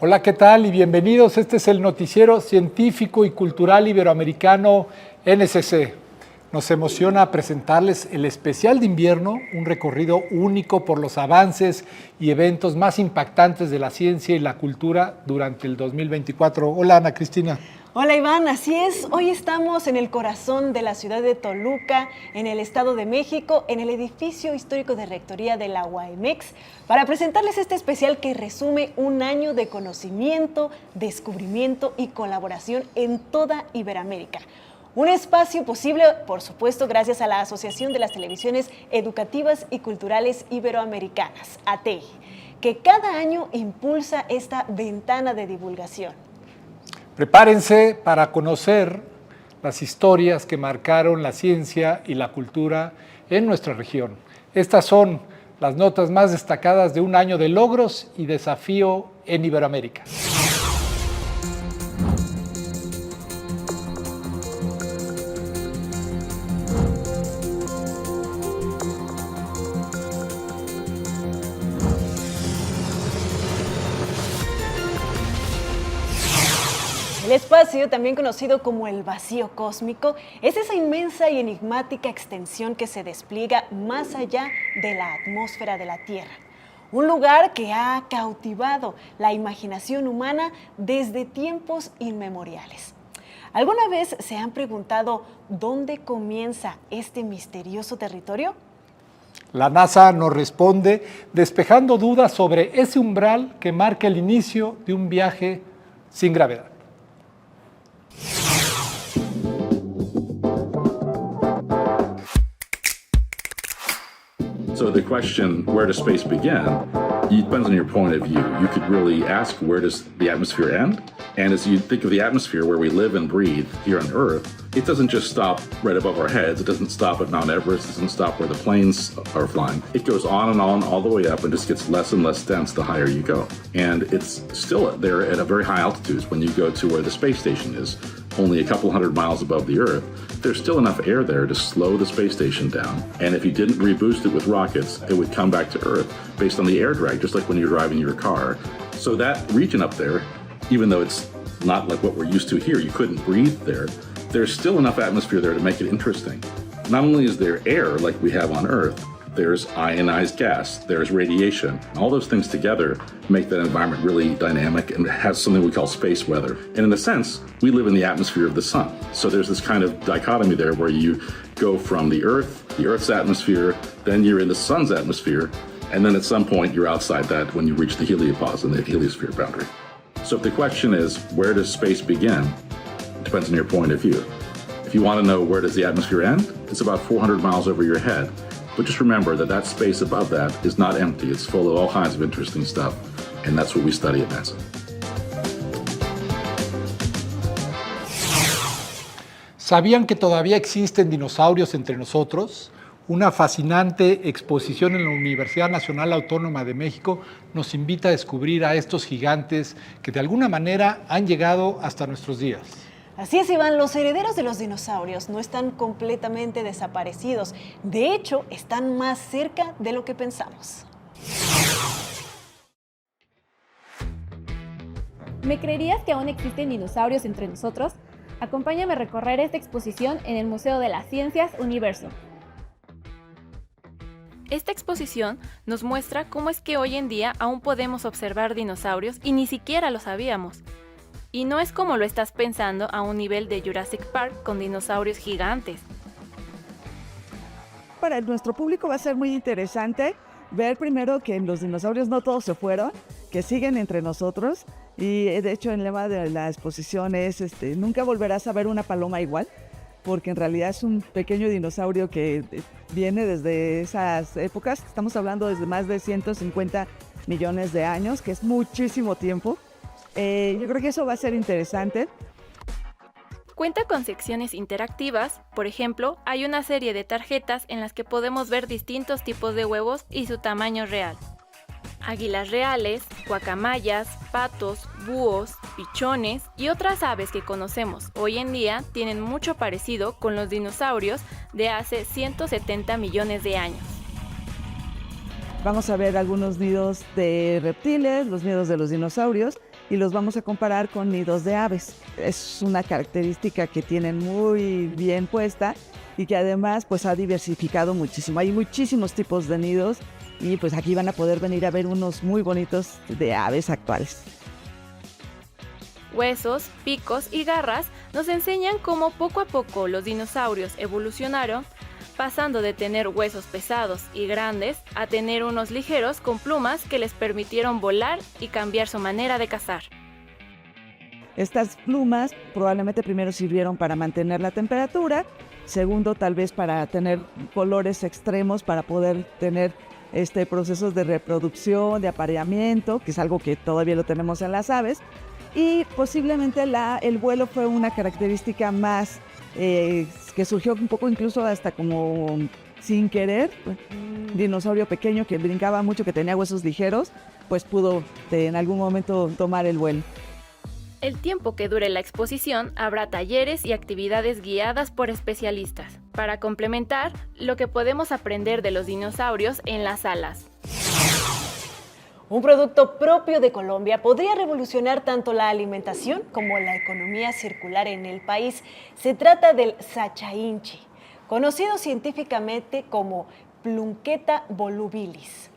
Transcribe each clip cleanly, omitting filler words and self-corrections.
Hola, ¿qué tal? Y bienvenidos. Este es el noticiero científico y cultural iberoamericano NSC. Nos emociona presentarles el especial de invierno, un recorrido único por los avances y eventos más impactantes de la ciencia y la cultura durante el 2024. Hola, Ana Cristina. Hola Iván, así es, hoy estamos en el corazón de la ciudad de Toluca, en el Estado de México, en el edificio histórico de rectoría de la UAMX, para presentarles este especial que resume un año de conocimiento, descubrimiento y colaboración en toda Iberoamérica. Un espacio posible, por supuesto, gracias a la Asociación de las Televisiones Educativas y Culturales Iberoamericanas, ATEI, que cada año impulsa esta ventana de divulgación. Prepárense para conocer las historias que marcaron la ciencia y la cultura en nuestra región. Estas son las notas más destacadas de un año de logros y desafío en Iberoamérica. El espacio, también conocido como el vacío cósmico, es esa inmensa y enigmática extensión que se despliega más allá de la atmósfera de la Tierra. Un lugar que ha cautivado la imaginación humana desde tiempos inmemoriales. ¿Alguna vez se han preguntado dónde comienza este misterioso territorio? La NASA nos responde despejando dudas sobre ese umbral que marca el inicio de un viaje sin gravedad. So the question, where does space begin, it depends on your point of view. You could really ask, where does the atmosphere end? And as you think of the atmosphere where we live and breathe here on Earth, it doesn't just stop right above our heads. It doesn't stop at Mount Everest. It doesn't stop where the planes are flying. It goes on and on all the way up and just gets less and less dense the higher you go. And it's still there at a very high altitudes. When you go to where the space station is, only a couple hundred miles above the Earth, there's still enough air there to slow the space station down. And if you didn't reboost it with rockets, it would come back to Earth based on the air drag, just like when you're driving your car. So that region up there, even though it's not like what we're used to here, you couldn't breathe there, there's still enough atmosphere there to make it interesting. Not only is there air like we have on Earth, there's ionized gas, there's radiation. All those things together make that environment really dynamic and has something we call space weather. And in a sense, we live in the atmosphere of the sun. So there's this kind of dichotomy there where you go from the Earth's atmosphere, then you're in the sun's atmosphere, and then at some point you're outside that when you reach the heliopause and the heliosphere boundary. So if the question is, where does space begin? It depends on your point of view. If you want to know where does the atmosphere end, it's about 400 miles over your head. But just remember that that space above that is not empty. It's full of all kinds of interesting stuff. And that's what we study at NASA. ¿Sabían que todavía existen dinosaurios entre nosotros? Una fascinante exposición en la Universidad Nacional Autónoma de México nos invita a descubrir a estos gigantes que de alguna manera han llegado hasta nuestros días. Así es, Iván, los herederos de los dinosaurios no están completamente desaparecidos. De hecho, están más cerca de lo que pensamos. ¿Me creerías que aún existen dinosaurios entre nosotros? Acompáñame a recorrer esta exposición en el Museo de las Ciencias Universo. Esta exposición nos muestra cómo es que hoy en día aún podemos observar dinosaurios y ni siquiera lo sabíamos. Y no es como lo estás pensando a un nivel de Jurassic Park con dinosaurios gigantes. Para nuestro público va a ser muy interesante ver primero que los dinosaurios no todos se fueron, que siguen entre nosotros. Y de hecho el lema de la exposición es nunca volverás a ver una paloma igual, porque en realidad es un pequeño dinosaurio que viene desde esas épocas. Estamos hablando desde más de 150 millones de años, que es muchísimo tiempo. Yo creo que eso va a ser interesante. Cuenta con secciones interactivas, por ejemplo, hay una serie de tarjetas en las que podemos ver distintos tipos de huevos y su tamaño real. Águilas reales, guacamayas, patos, búhos, pichones y otras aves que conocemos hoy en día tienen mucho parecido con los dinosaurios de hace 170 millones de años. Vamos a ver algunos nidos de reptiles, los nidos de los dinosaurios, y los vamos a comparar con nidos de aves. Es una característica que tienen muy bien puesta y que además pues ha diversificado muchísimo. Hay muchísimos tipos de nidos y pues aquí van a poder venir a ver unos muy bonitos de aves actuales. Huesos, picos y garras nos enseñan cómo poco a poco los dinosaurios evolucionaron, pasando de tener huesos pesados y grandes a tener unos ligeros con plumas que les permitieron volar y cambiar su manera de cazar. Estas plumas probablemente primero sirvieron para mantener la temperatura, segundo tal vez para tener colores extremos para poder tener procesos de reproducción, de apareamiento, que es algo que todavía lo tenemos en las aves, y posiblemente el vuelo fue una característica más que surgió un poco incluso hasta como sin querer. Un dinosaurio pequeño que brincaba mucho, que tenía huesos ligeros, pues pudo en algún momento tomar el vuelo. El tiempo que dure la exposición habrá talleres y actividades guiadas por especialistas para complementar lo que podemos aprender de los dinosaurios en las salas. Un producto propio de Colombia podría revolucionar tanto la alimentación como la economía circular en el país. Se trata del sachainchi, conocido científicamente como Plunqueta volubilis.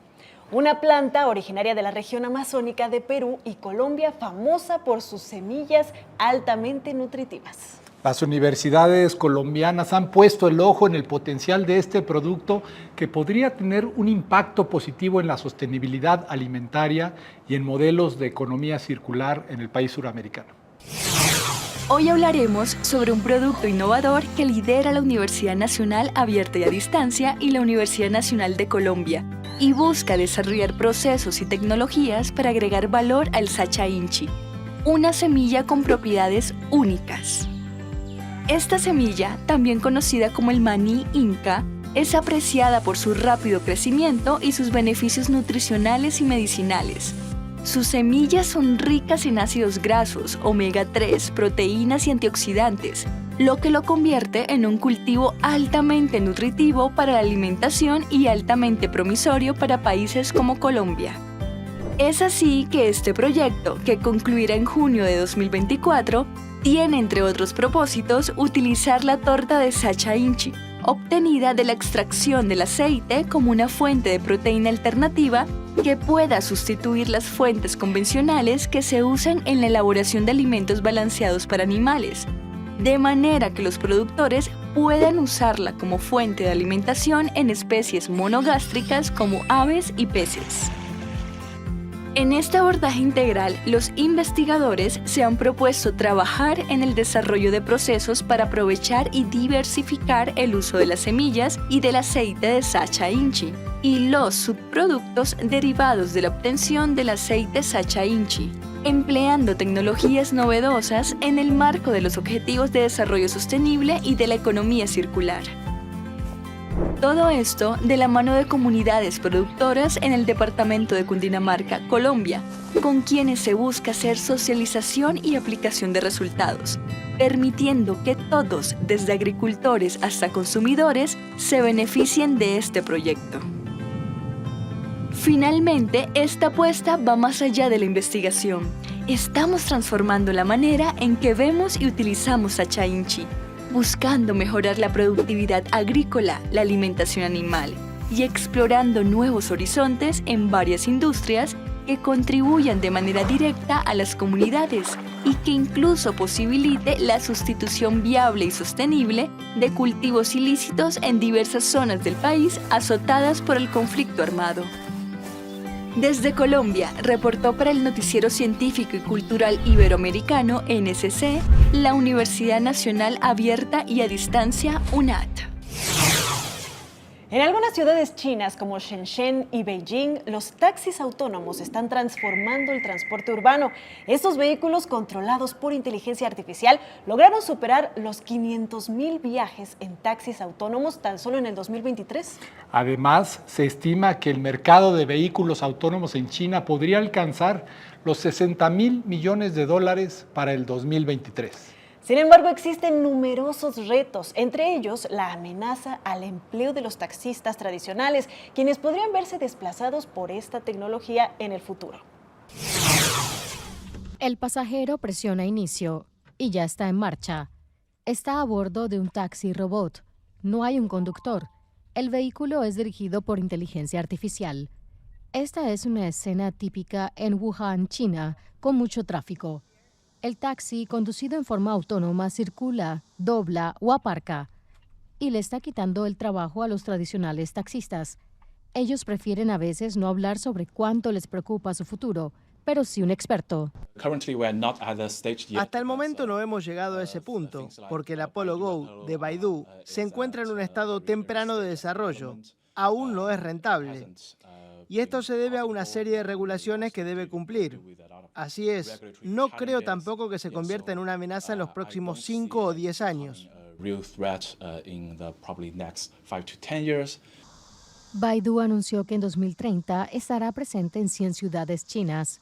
Una planta originaria de la región amazónica de Perú y Colombia, famosa por sus semillas altamente nutritivas. Las universidades colombianas han puesto el ojo en el potencial de este producto que podría tener un impacto positivo en la sostenibilidad alimentaria y en modelos de economía circular en el país suramericano. Hoy hablaremos sobre un producto innovador que lidera la Universidad Nacional Abierta y a Distancia y la Universidad Nacional de Colombia y busca desarrollar procesos y tecnologías para agregar valor al sachainchi, una semilla con propiedades únicas. Esta semilla, también conocida como el maní inca, es apreciada por su rápido crecimiento y sus beneficios nutricionales y medicinales. Sus semillas son ricas en ácidos grasos, omega 3, proteínas y antioxidantes, lo que lo convierte en un cultivo altamente nutritivo para la alimentación y altamente promisorio para países como Colombia. Es así que este proyecto, que concluirá en junio de 2024, tiene entre otros propósitos utilizar la torta de sachainchi, obtenida de la extracción del aceite como una fuente de proteína alternativa que pueda sustituir las fuentes convencionales que se usan en la elaboración de alimentos balanceados para animales, de manera que los productores puedan usarla como fuente de alimentación en especies monogástricas como aves y peces. En este abordaje integral, los investigadores se han propuesto trabajar en el desarrollo de procesos para aprovechar y diversificar el uso de las semillas y del aceite de sachainchi y los subproductos derivados de la obtención del aceite sachainchi, empleando tecnologías novedosas en el marco de los Objetivos de Desarrollo Sostenible y de la economía circular. Todo esto de la mano de comunidades productoras en el departamento de Cundinamarca, Colombia, con quienes se busca hacer socialización y aplicación de resultados, permitiendo que todos, desde agricultores hasta consumidores, se beneficien de este proyecto. Finalmente, esta apuesta va más allá de la investigación. Estamos transformando la manera en que vemos y utilizamos sachainchi, buscando mejorar la productividad agrícola, la alimentación animal y explorando nuevos horizontes en varias industrias que contribuyan de manera directa a las comunidades y que incluso posibilite la sustitución viable y sostenible de cultivos ilícitos en diversas zonas del país azotadas por el conflicto armado. Desde Colombia, reportó para el Noticiero Científico y Cultural Iberoamericano, NSC, la Universidad Nacional Abierta y a Distancia, UNAD. En algunas ciudades chinas como Shenzhen y Beijing, los taxis autónomos están transformando el transporte urbano. Estos vehículos controlados por inteligencia artificial lograron superar los 500,000 viajes en taxis autónomos tan solo en el 2023. Además, se estima que el mercado de vehículos autónomos en China podría alcanzar los $60,000 millones para el 2023. Sin embargo, existen numerosos retos, entre ellos la amenaza al empleo de los taxistas tradicionales, quienes podrían verse desplazados por esta tecnología en el futuro. El pasajero presiona inicio y ya está en marcha. Está a bordo de un taxi robot. No hay un conductor. El vehículo es dirigido por inteligencia artificial. Esta es una escena típica en Wuhan, China, con mucho tráfico. El taxi, conducido en forma autónoma, circula, dobla o aparca y le está quitando el trabajo a los tradicionales taxistas. Ellos prefieren a veces no hablar sobre cuánto les preocupa su futuro, pero sí un experto. Hasta el momento no hemos llegado a ese punto, porque el Apollo Go de Baidu se encuentra en un estado temprano de desarrollo. Aún no es rentable. Y esto se debe a una serie de regulaciones que debe cumplir. Así es, no creo tampoco que se convierta en una amenaza en los próximos 5 o 10 años. Baidu anunció que en 2030 estará presente en 100 ciudades chinas.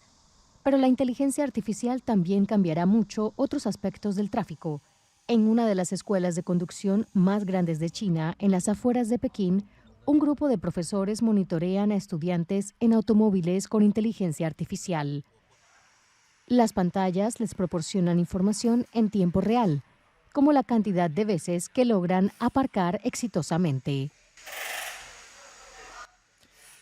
Pero la inteligencia artificial también cambiará mucho otros aspectos del tráfico. En una de las escuelas de conducción más grandes de China, en las afueras de Pekín, un grupo de profesores monitorean a estudiantes en automóviles con inteligencia artificial. Las pantallas les proporcionan información en tiempo real, como la cantidad de veces que logran aparcar exitosamente.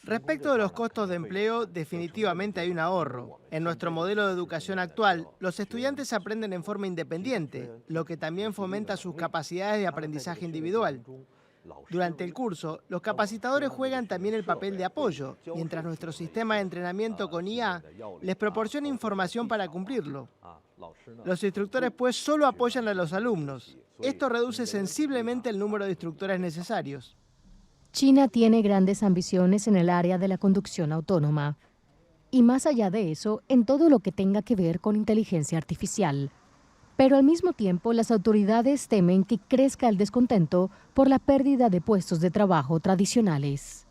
Respecto de los costos de empleo, definitivamente hay un ahorro. En nuestro modelo de educación actual, los estudiantes aprenden en forma independiente, lo que también fomenta sus capacidades de aprendizaje individual. Durante el curso, los capacitadores juegan también el papel de apoyo, mientras nuestro sistema de entrenamiento con IA les proporciona información para cumplirlo. Los instructores, pues, solo apoyan a los alumnos. Esto reduce sensiblemente el número de instructores necesarios. China tiene grandes ambiciones en el área de la conducción autónoma. Y más allá de eso, en todo lo que tenga que ver con inteligencia artificial. Pero al mismo tiempo, las autoridades temen que crezca el descontento por la pérdida de puestos de trabajo tradicionales.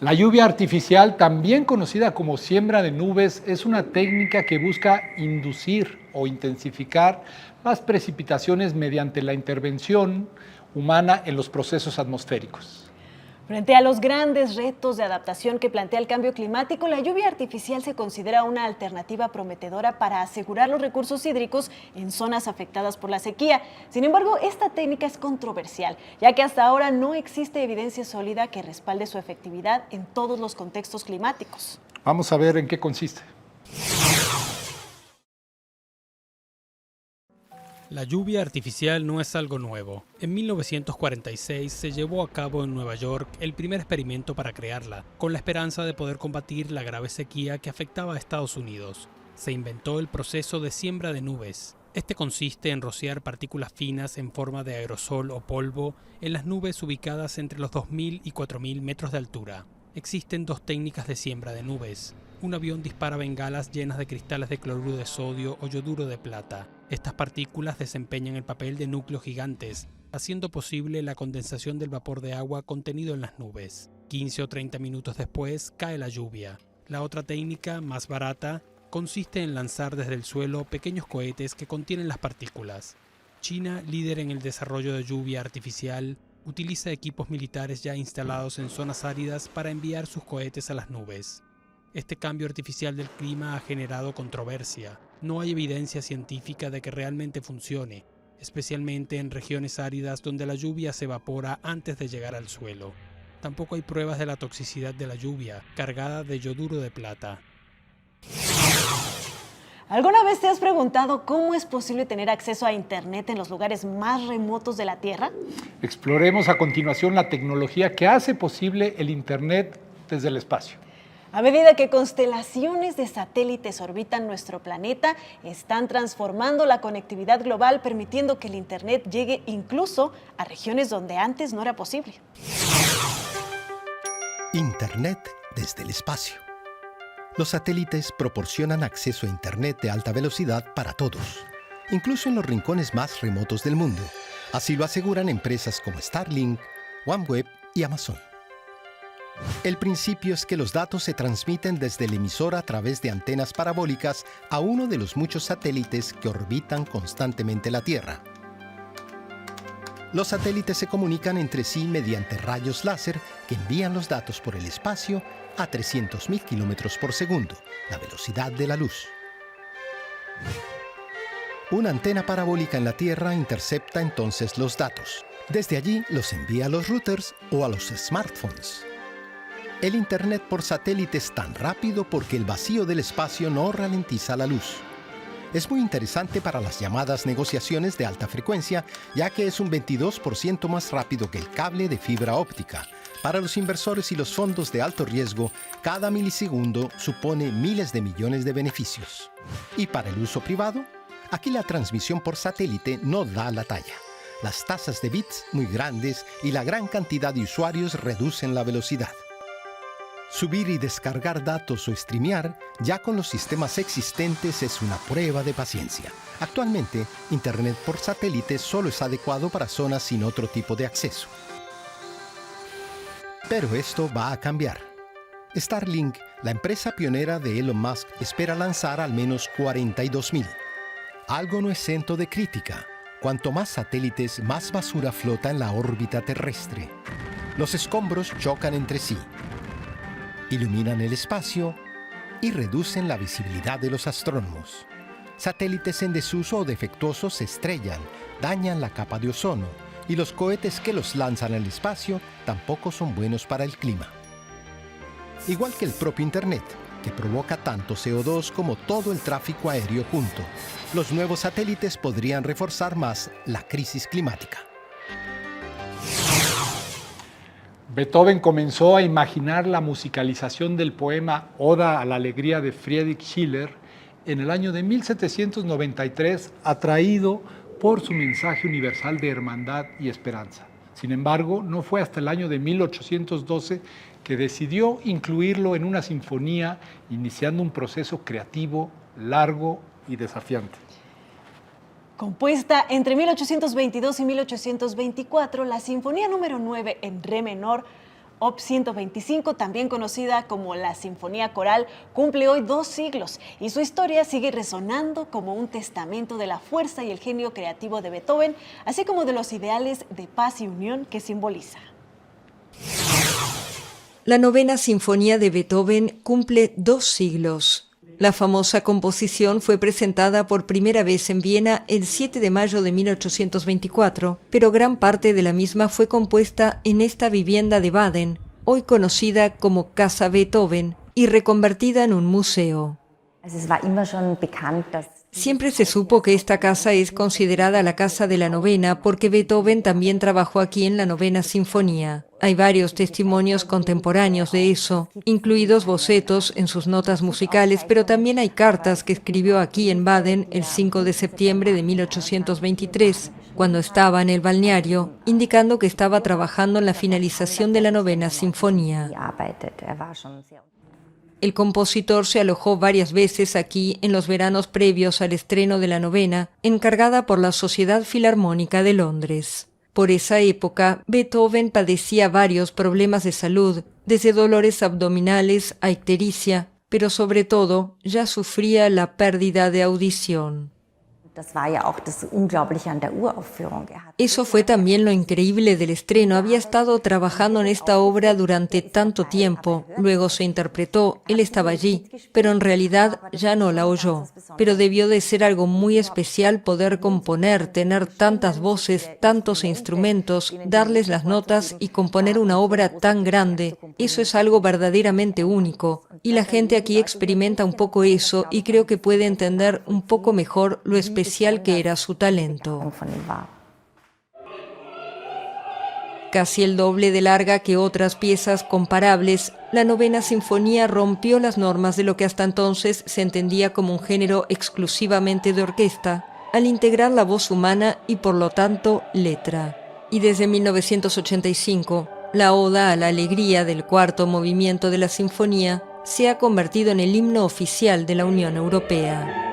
La lluvia artificial, también conocida como siembra de nubes, es una técnica que busca inducir o intensificar las precipitaciones mediante la intervención humana en los procesos atmosféricos. Frente a los grandes retos de adaptación que plantea el cambio climático, la lluvia artificial se considera una alternativa prometedora para asegurar los recursos hídricos en zonas afectadas por la sequía. Sin embargo, esta técnica es controversial, ya que hasta ahora no existe evidencia sólida que respalde su efectividad en todos los contextos climáticos. Vamos a ver en qué consiste. La lluvia artificial no es algo nuevo. En 1946 se llevó a cabo en Nueva York el primer experimento para crearla, con la esperanza de poder combatir la grave sequía que afectaba a Estados Unidos. Se inventó el proceso de siembra de nubes. Este consiste en rociar partículas finas en forma de aerosol o polvo en las nubes ubicadas entre los 2.000 y 4.000 metros de altura. Existen dos técnicas de siembra de nubes. Un avión dispara bengalas llenas de cristales de cloruro de sodio o yoduro de plata. Estas partículas desempeñan el papel de núcleos gigantes, haciendo posible la condensación del vapor de agua contenido en las nubes. 15 o 30 minutos después cae la lluvia. La otra técnica, más barata, consiste en lanzar desde el suelo pequeños cohetes que contienen las partículas. China, líder en el desarrollo de lluvia artificial, utiliza equipos militares ya instalados en zonas áridas para enviar sus cohetes a las nubes. Este cambio artificial del clima ha generado controversia. No hay evidencia científica de que realmente funcione, especialmente en regiones áridas donde la lluvia se evapora antes de llegar al suelo. Tampoco hay pruebas de la toxicidad de la lluvia, cargada de yoduro de plata. ¿Alguna vez te has preguntado cómo es posible tener acceso a Internet en los lugares más remotos de la Tierra? Exploremos a continuación la tecnología que hace posible el Internet desde el espacio. A medida que constelaciones de satélites orbitan nuestro planeta, están transformando la conectividad global, permitiendo que el Internet llegue incluso a regiones donde antes no era posible. Internet desde el espacio. Los satélites proporcionan acceso a Internet de alta velocidad para todos, incluso en los rincones más remotos del mundo. Así lo aseguran empresas como Starlink, OneWeb y Amazon. El principio es que los datos se transmiten desde el emisor a través de antenas parabólicas a uno de los muchos satélites que orbitan constantemente la Tierra. Los satélites se comunican entre sí mediante rayos láser que envían los datos por el espacio a 300.000 kilómetros por segundo, la velocidad de la luz. Una antena parabólica en la Tierra intercepta entonces los datos. Desde allí los envía a los routers o a los smartphones. El Internet por satélite es tan rápido porque el vacío del espacio no ralentiza la luz. Es muy interesante para las llamadas negociaciones de alta frecuencia, ya que es un 22% más rápido que el cable de fibra óptica. Para los inversores y los fondos de alto riesgo, cada milisegundo supone miles de millones de beneficios. ¿Y para el uso privado? Aquí la transmisión por satélite no da la talla. Las tasas de bits muy grandes y la gran cantidad de usuarios reducen la velocidad. Subir y descargar datos o streamear ya con los sistemas existentes es una prueba de paciencia. Actualmente, Internet por satélite solo es adecuado para zonas sin otro tipo de acceso. Pero esto va a cambiar. Starlink, la empresa pionera de Elon Musk, espera lanzar al menos 42.000. Algo no exento de crítica. Cuanto más satélites, más basura flota en la órbita terrestre. Los escombros chocan entre sí, iluminan el espacio y reducen la visibilidad de los astrónomos. Satélites en desuso o defectuosos se estrellan, dañan la capa de ozono, y los cohetes que los lanzan al espacio tampoco son buenos para el clima. Igual que el propio Internet, que provoca tanto CO2 como todo el tráfico aéreo junto. Los nuevos satélites podrían reforzar más la crisis climática. Beethoven comenzó a imaginar la musicalización del poema Oda a la Alegría de Friedrich Schiller en el año de 1793, atraído por su mensaje universal de hermandad y esperanza. Sin embargo, no fue hasta el año de 1812 que decidió incluirlo en una sinfonía, iniciando un proceso creativo largo y desafiante. Compuesta entre 1822 y 1824, la Sinfonía número 9 en re menor, Op. 125, también conocida como la Sinfonía Coral, cumple hoy 2 siglos y su historia sigue resonando como un testamento de la fuerza y el genio creativo de Beethoven, así como de los ideales de paz y unión que simboliza. La novena Sinfonía de Beethoven cumple 2 siglos. La famosa composición fue presentada por primera vez en Viena el 7 de mayo de 1824, pero gran parte de la misma fue compuesta en esta vivienda de Baden, hoy conocida como Casa Beethoven, y reconvertida en un museo. Siempre se supo que esta casa es considerada la casa de la novena porque Beethoven también trabajó aquí en la novena sinfonía. Hay varios testimonios contemporáneos de eso, incluidos bocetos en sus notas musicales, pero también hay cartas que escribió aquí en Baden el 5 de septiembre de 1823, cuando estaba en el balneario, indicando que estaba trabajando en la finalización de la novena sinfonía. El compositor se alojó varias veces aquí en los veranos previos al estreno de la novena, encargada por la Sociedad Filarmónica de Londres. Por esa época, Beethoven padecía varios problemas de salud, desde dolores abdominales a ictericia, pero sobre todo ya sufría la pérdida de audición. Eso fue también lo increíble del estreno. Había estado trabajando en esta obra durante tanto tiempo. Luego se interpretó, él estaba allí, pero en realidad ya no la oyó. Pero debió de ser algo muy especial poder componer, tener tantas voces, tantos instrumentos, darles las notas y componer una obra tan grande. Eso es algo verdaderamente único. Y la gente aquí experimenta un poco eso y creo que puede entender un poco mejor lo especial que era su talento. Casi el doble de larga que otras piezas comparables, la novena sinfonía rompió las normas de lo que hasta entonces se entendía como un género exclusivamente de orquesta, al integrar la voz humana y por lo tanto letra. Y desde 1985, la Oda a la Alegría del cuarto movimiento de la sinfonía se ha convertido en el himno oficial de la Unión Europea.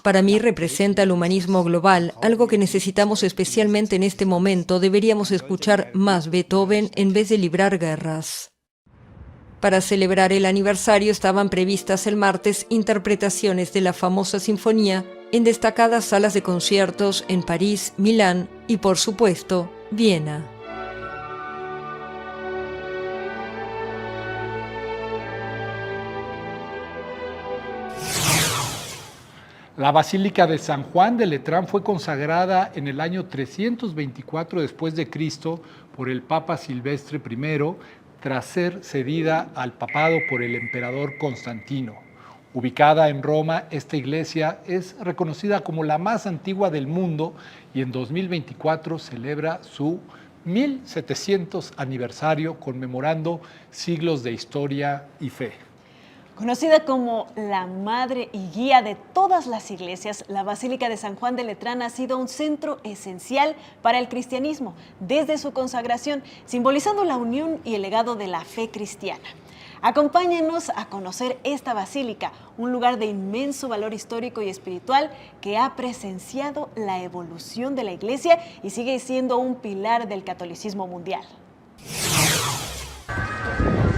Para mí representa el humanismo global, algo que necesitamos especialmente en este momento. Deberíamos escuchar más Beethoven en vez de librar guerras. Para celebrar el aniversario estaban previstas el martes interpretaciones de la famosa sinfonía en destacadas salas de conciertos en París, Milán y, por supuesto, Viena. La Basílica de San Juan de Letrán fue consagrada en el año 324 después de Cristo por el Papa Silvestre I, tras ser cedida al papado por el emperador Constantino. Ubicada en Roma, esta iglesia es reconocida como la más antigua del mundo y en 2024 celebra su 1700 aniversario, conmemorando siglos de historia y fe. Conocida como la madre y guía de todas las iglesias, la Basílica de San Juan de Letrán ha sido un centro esencial para el cristianismo desde su consagración, simbolizando la unión y el legado de la fe cristiana. Acompáñenos a conocer esta basílica, un lugar de inmenso valor histórico y espiritual que ha presenciado la evolución de la iglesia y sigue siendo un pilar del catolicismo mundial.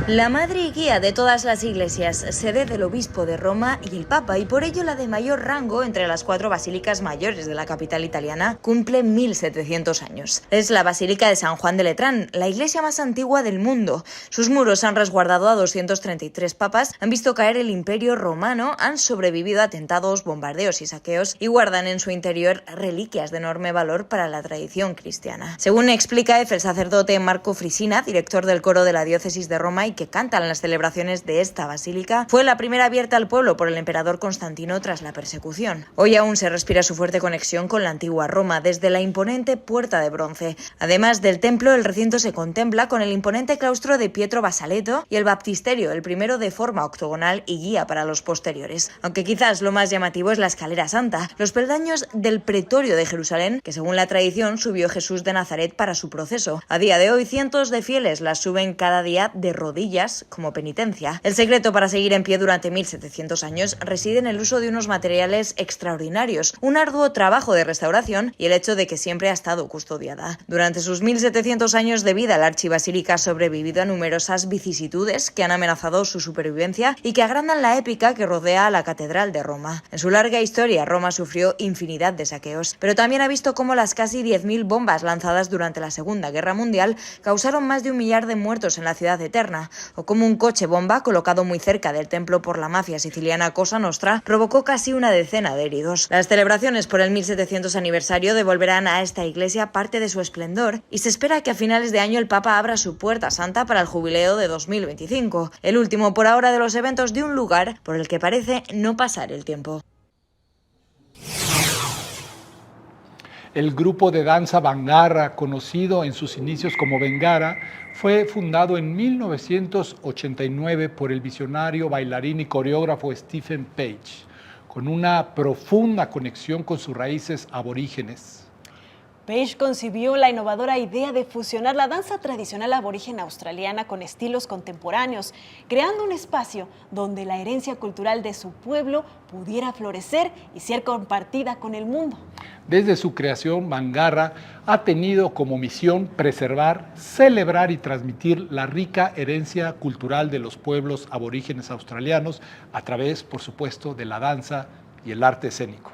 La madre y guía de todas las iglesias, sede del obispo de Roma y el Papa, y por ello la de mayor rango entre las 4 basílicas mayores de la capital italiana, cumple 1700 años. Es la Basílica de San Juan de Letrán, la iglesia más antigua del mundo. Sus muros han resguardado a 233 papas, han visto caer el Imperio Romano, han sobrevivido a atentados, bombardeos y saqueos y guardan en su interior reliquias de enorme valor para la tradición cristiana. Según explica el sacerdote Marco Frisina, director del coro de la diócesis de Roma y que canta en las celebraciones de esta basílica, fue la primera abierta al pueblo por el emperador Constantino tras la persecución. Hoy aún se respira su fuerte conexión con la antigua Roma desde la imponente Puerta de Bronce. Además del templo, el recinto se contempla con el imponente claustro de Pietro Basaleto y el baptisterio, el primero de forma octogonal y guía para los posteriores. Aunque quizás lo más llamativo es la escalera santa, los peldaños del pretorio de Jerusalén, que según la tradición subió Jesús de Nazaret para su proceso. A día de hoy, cientos de fieles las suben cada día de rodillas como penitencia. El secreto para seguir en pie durante 1700 años reside en el uso de unos materiales extraordinarios, un arduo trabajo de restauración y el hecho de que siempre ha estado custodiada. Durante sus 1700 años de vida, la archibasílica ha sobrevivido a numerosas vicisitudes que han amenazado su supervivencia y que agrandan la épica que rodea a la Catedral de Roma. En su larga historia, Roma sufrió infinidad de saqueos, pero también ha visto cómo las casi 10.000 bombas lanzadas durante la Segunda Guerra Mundial causaron más de 1 millar de muertos en la ciudad eterna, o como un coche bomba colocado muy cerca del templo por la mafia siciliana Cosa Nostra provocó casi 1 decena de heridos. Las celebraciones por el 1700 aniversario devolverán a esta iglesia parte de su esplendor y se espera que a finales de año el Papa abra su puerta santa para el jubileo de 2025, el último por ahora de los eventos de un lugar por el que parece no pasar el tiempo. El grupo de danza Bangarra, conocido en sus inicios como Bengara, fue fundado en 1989 por el visionario bailarín y coreógrafo Stephen Page, con una profunda conexión con sus raíces aborígenes. Page concibió la innovadora idea de fusionar la danza tradicional aborigen australiana con estilos contemporáneos, creando un espacio donde la herencia cultural de su pueblo pudiera florecer y ser compartida con el mundo. Desde su creación, Bangarra ha tenido como misión preservar, celebrar y transmitir la rica herencia cultural de los pueblos aborígenes australianos a través, por supuesto, de la danza y el arte escénico.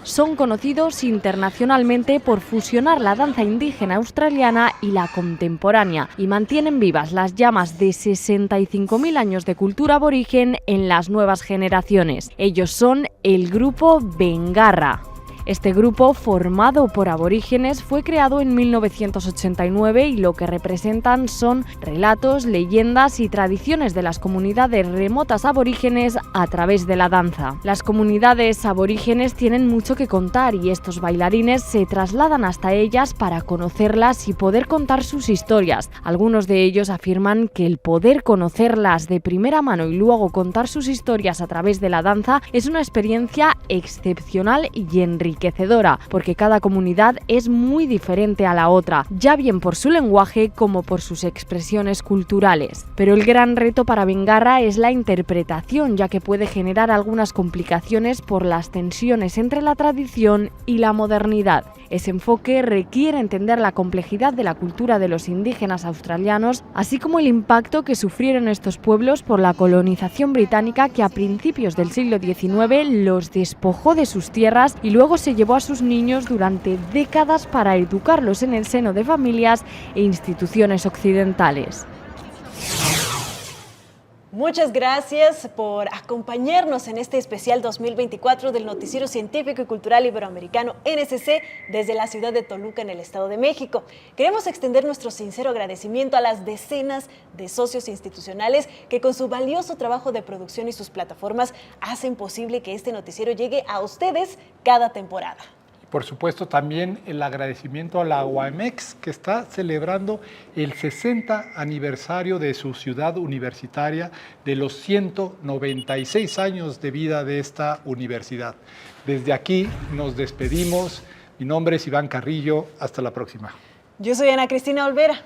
Son conocidos internacionalmente por fusionar la danza indígena australiana y la contemporánea y mantienen vivas las llamas de 65.000 años de cultura aborigen en las nuevas generaciones. Ellos son el grupo Bengarra. Este grupo, formado por aborígenes, fue creado en 1989 y lo que representan son relatos, leyendas y tradiciones de las comunidades remotas aborígenes a través de la danza. Las comunidades aborígenes tienen mucho que contar y estos bailarines se trasladan hasta ellas para conocerlas y poder contar sus historias. Algunos de ellos afirman que el poder conocerlas de primera mano y luego contar sus historias a través de la danza es una experiencia excepcional y enriquecedora. enriquecedora, porque cada comunidad es muy diferente a la otra, ya bien por su lenguaje como por sus expresiones culturales. Pero el gran reto para Bengarra es la interpretación, ya que puede generar algunas complicaciones por las tensiones entre la tradición y la modernidad. Ese enfoque requiere entender la complejidad de la cultura de los indígenas australianos, así como el impacto que sufrieron estos pueblos por la colonización británica, que a principios del siglo XIX los despojó de sus tierras y luego se llevó a sus niños durante décadas para educarlos en el seno de familias e instituciones occidentales. Muchas gracias por acompañarnos en este especial 2024 del Noticiero Científico y Cultural Iberoamericano NSC desde la ciudad de Toluca, en el Estado de México. Queremos extender nuestro sincero agradecimiento a las decenas de socios institucionales que con su valioso trabajo de producción y sus plataformas hacen posible que este noticiero llegue a ustedes cada temporada. Por supuesto, también el agradecimiento a la UAMX, que está celebrando el 60 aniversario de su ciudad universitaria, de los 196 años de vida de esta universidad. Desde aquí nos despedimos. Mi nombre es Iván Carrillo. Hasta la próxima. Yo soy Ana Cristina Olvera.